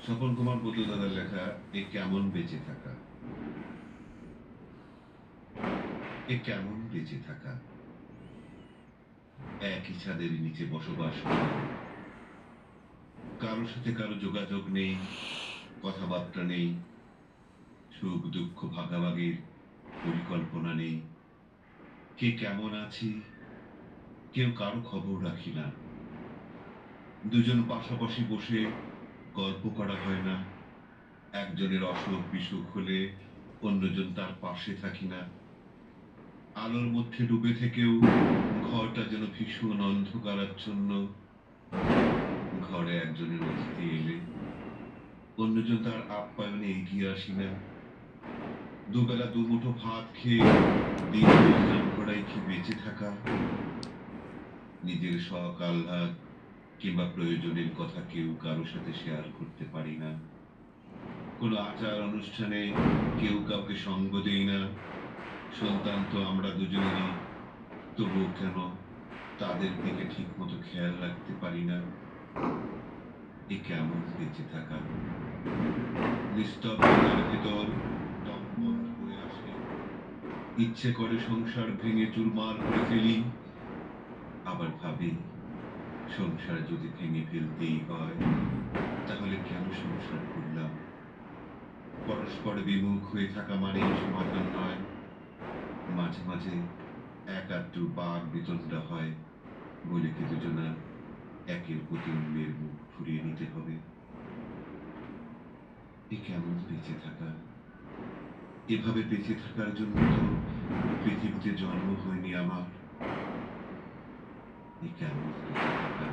স্বপন কুমার বন্দ্যোপাধ্যায়ের লেখা এ কেমন বেঁচে থাকা। এ কেমন বেঁচে থাকা। একই ছাদের নিচে বসবাস করে কারোর সাথে কারো যোগাযোগ নেই, কথাবার্তা নেই, সুখ দুঃখ ভাগাভাগির পরিকল্পনা নেই। কে কেমন আছি কেউ কারো খবর রাখি না। দুজন পাশাপাশি বসে গল্প করা হয় না। একজনের অসুখ বিসুখ হলে অন্যজন তার পাশে থাকি না। আলোর মধ্যে ডুবে থেকেও ঘরটা যেন ভীষণ অন্ধকারাচ্ছন্ন। ঘরে একজনের অতিথি এলে অন্যজন তার আপ্যায়নে এগিয়ে আসি না। দুবেলা দুমুঠো ভাত খেয়ে দিন গুজরান করাই কি বেঁচে থাকা। নিজের শখ আহ্লাদ কিংবা প্রয়োজনের কথা কেউ কারো সাথে শেয়ার করতে পারি না। কোনো আচার অনুষ্ঠানে কেউ কাউকে সঙ্গ দেই না। সন্তান তো আমরা দুজনেরই, তবুও কেন তাদের দিকে ঠিক মতো খেয়াল রাখতে পারি না। এ কেমন বেঁচে থাকা। নিস্তব্ধতার ভেতর দম বন্ধ হয়ে আসে। ইচ্ছে করে সংসার ভেঙে চুরমার করে ফেলি। আবার ভাবি, সংসার যদি ভেঙে ফেলতেই হয় তাহলে কেন সংসার করলাম। পরস্পর বিমুখ হয়ে থাকা মানেই সমাধান নয়। মাঝে মাঝে এক আধটু বাক বিতণ্ডা হয় বলে কি দুজনা একের প্রতি অন্যের মুখ ঘুরিয়ে নিতে হবে। এ কেমন বেঁচে থাকা। এভাবে বেঁচে থাকার জন্য তো পৃথিবীতে জন্ম হয়নি আমার। এ কেমন বেঁচে থাকা।